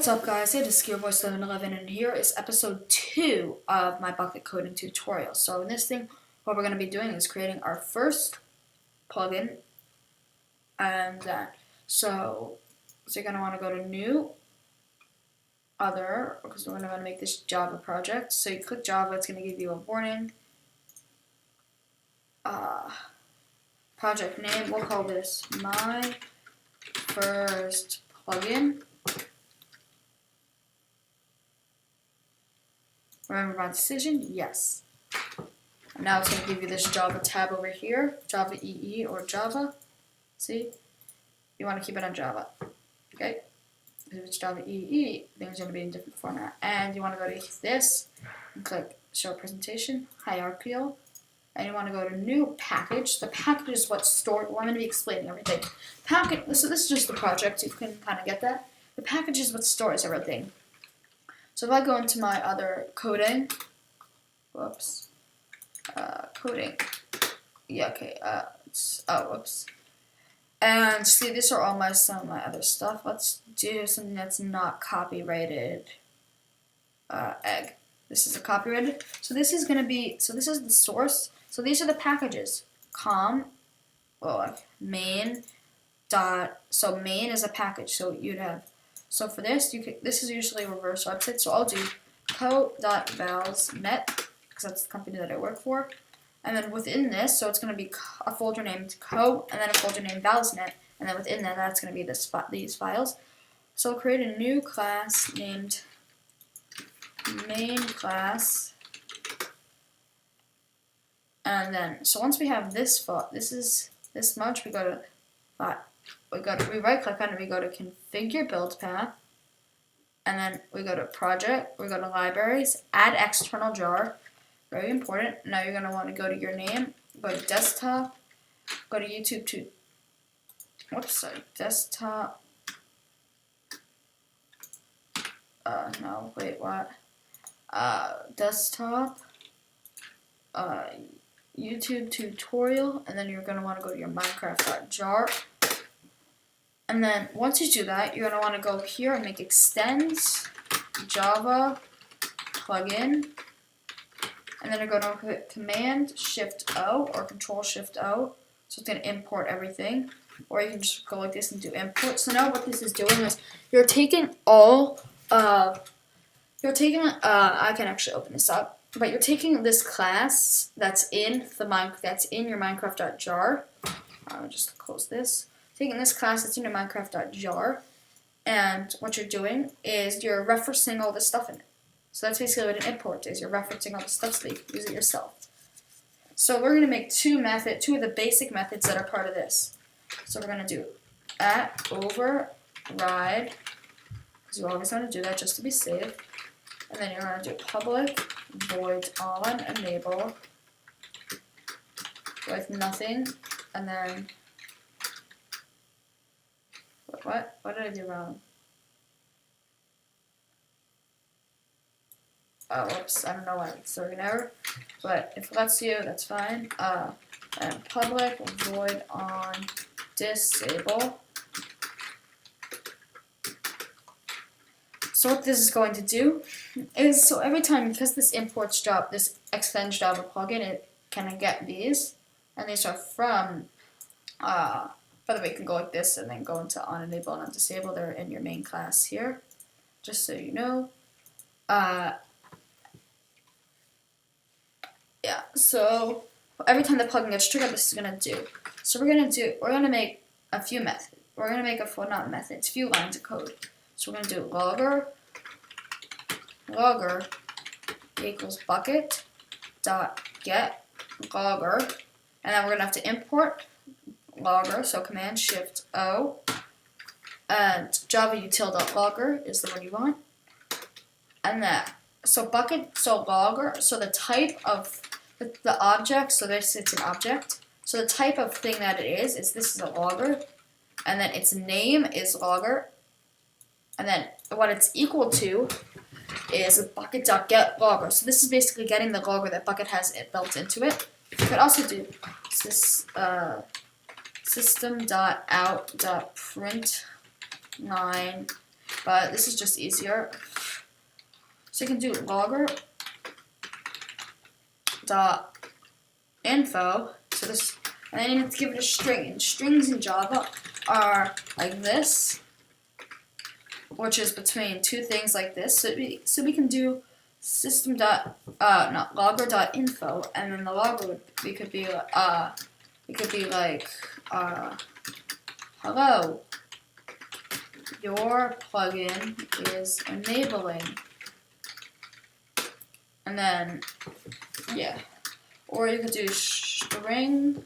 What's up, guys? It is SkillBoy711 and here is episode 2 of my Bukkit Coding tutorial. So in this thing, what we're going to be doing is creating our first plugin, and so you're going to want to go to New, Other, because we're going to want to make this Java project. So you click Java, it's going to give you a warning. Project name, we'll call this My First Plugin. Remember my decision? Yes. And now it's going to give you this Java tab over here, Java EE or Java. See? You want to keep it on Java. Okay? If it's Java EE, things are going to be in a different format. And you want to go to this and click Show Presentation, Hierarchical. And you want to go to New Package. The package is what's stored. Well, I'm going to be explaining everything. So this is just the project. You can kind of get that. The package is what stores everything. So if I go into my other coding, coding, yeah, okay, whoops, and see, these are all some of my other stuff. Let's do something that's not copyrighted, egg. This is a copyrighted, so this is going to be, so this is the source, so these are the packages, main is a package, so you'd have, so for this, this is usually a reverse website, so I'll do co.valsnet, because that's the company that I work for. And then within this, so it's going to be a folder named co, and then a folder named valsnet, and then within that, that's going to be these files. So I'll create a new class named main class. And then, so once we have this this much, we right click on it, we go to configure build path, and then we go to project, we go to libraries, add external jar, very important. Now you're going to want to go to your name, go to desktop, go to YouTube to, desktop, desktop, YouTube tutorial, and then you're going to want to go to your Minecraft.jar. And then once you do that, you're going to want to go here and make extends Java plugin. And then you're going to hit Command Shift O or Control Shift O. So it's going to import everything. Or you can just go like this and do import. So now what this is doing is you're taking all I can actually open this up. But you're taking this class that's in your Minecraft.jar. I'll just close this. Taking this class that's in your Minecraft.jar, and what you're doing is you're referencing all this stuff in it. So that's basically what an import is. You're referencing all the stuff so you can use it yourself. So we're going to make two of the basic methods that are part of this. So we're going to do @override, because you always want to do that just to be safe. And then you're going to do public void on enable with nothing, and then what did I do wrong? Oh, whoops, I don't know why it's throwing an error, but if it lets you, that's fine. And public void on disable. So what this is going to do is, so every time, because this extends Java plugin, it can get these, and these are from, by the way, you can go like this and then go into on enable and on disable. They're in your main class here, just so you know. Yeah, so every time the plugin gets triggered, this is going to do. So we're going to make a few methods. We're going to make a few lines of code. So we're going to do logger equals bucket dot get logger, and then we're going to have to import logger, so Command Shift O, and Java util.logger is the one you want, and logger, so the type of the object, so it's an object, so the type of thing that it is this is a logger, and then its name is logger, and then what it's equal to is bucket.getLogger. So this is basically getting the logger that Bukkit has built into it. You could also do this system.out.println but this is just easier. So you can do logger dot info. So this, and then you have to give it a string. And strings in Java are like this, which is between two things like this. So we can do system dot not logger dot info, and then the logger could be like hello, your plugin is enabling, and then yeah, or you could do string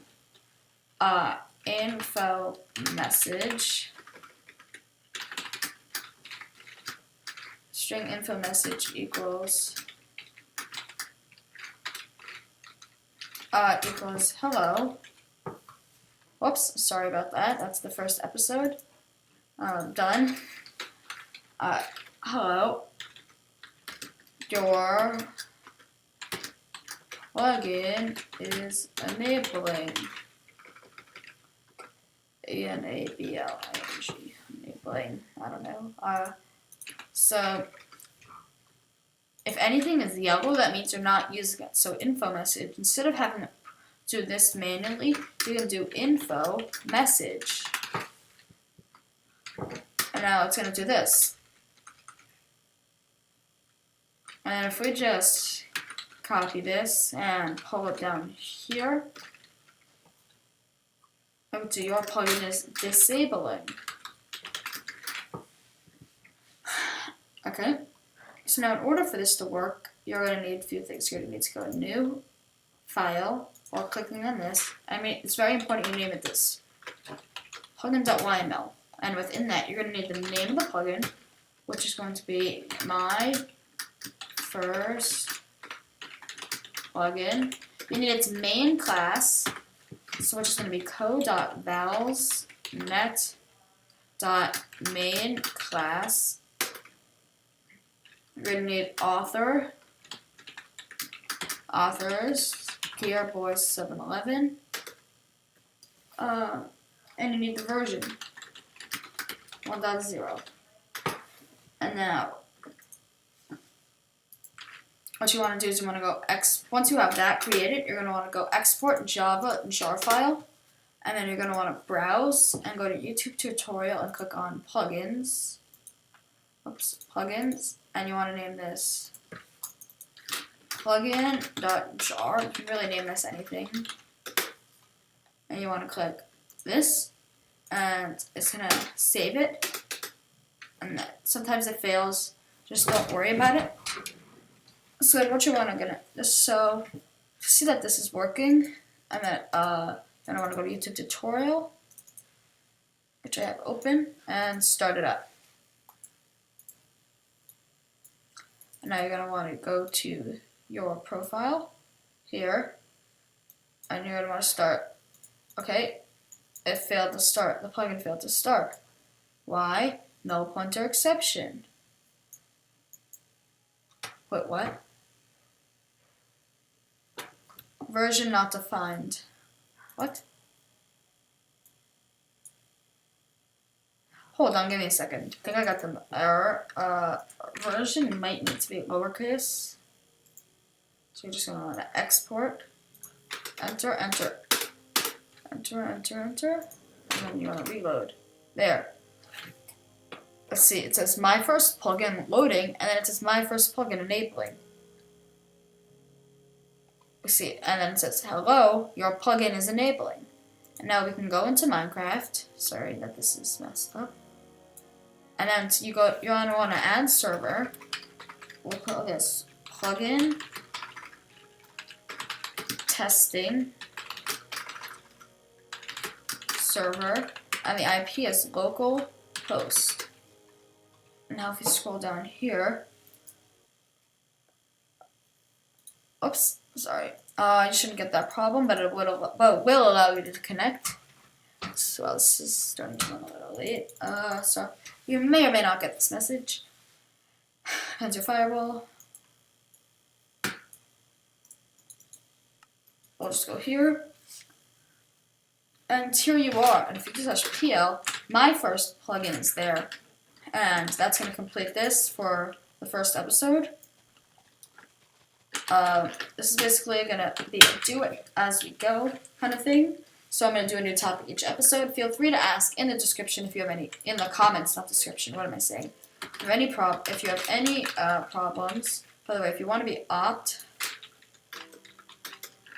info message. String info message equals hello. Whoops, sorry about that. That's the first episode. Done. Hello. Your plugin is enabling. E-N-A-B-L-I-N-G. Enabling. I don't know. So if anything is yellow, that means you're not using it. So info message, instead of having to do this manually, you can do info message. And now it's going to do this. And if we just copy this and pull it down here, up to your plugin is disabling. Okay, so now in order for this to work, you're going to need a few things. You're going to need to go to New, File, or clicking on this. I mean, it's very important you name it this. Plugin.yml. And within that, you're going to need the name of the plugin, which is going to be my first plugin. You need its main class, so which is going to be code.valsnet.main class. You're going to need authors, Gearboys 711, and you need the version 1.0. And now, what you want to do is you want to go once you have that created, you're going to want to go export Java jar file, and then you're going to want to browse and go to YouTube tutorial and click on plugins. Plugins, and you want to name this plugin.jar. You can really name this anything. And you want to click this, and it's going to save it. And sometimes it fails, just don't worry about it. So what you want to so see that this is working, and then I want to go to YouTube tutorial, which I have open, and start it up. And now you're going to want to go to your profile here, and you're going to want to start. Okay, it failed to start. The plugin failed to start. Why? Null pointer exception. Wait, what? Version not defined. What? Hold on, give me a second. I think I got the error. Version might need to be lowercase. So you're just going to want to export. Enter, enter. Enter, enter, enter. And then you want to reload. There. Let's see, it says my first plugin loading, and then it says my first plugin enabling. We see, and then it says hello, your plugin is enabling. And now we can go into Minecraft. Sorry that this is messed up. And then you're going to want to add server. We'll put this plugin testing server, and the IP is localhost. Now if you scroll down here, oops, sorry, you shouldn't get that problem, but it will allow you to connect. So this is starting to run a little late. So you may or may not get this message. Depends your firewall. We'll just go here. And here you are. And if you just touch PL, my first plugin is there. And that's going to complete this for the first episode. This is basically going to be a do it as we go kind of thing. So I'm going to do a new topic each episode. Feel free to ask in the description if you have any, in the comments, not description, what am I saying? If you have any problems, by the way, if you want to be opt,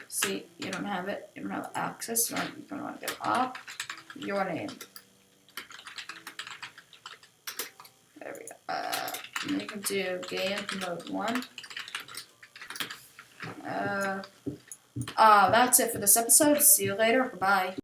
see, you don't have it, you don't have access, you're going to want to go opt, your name. There we go. You can do game mode 1. That's it for this episode. See you later. Bye.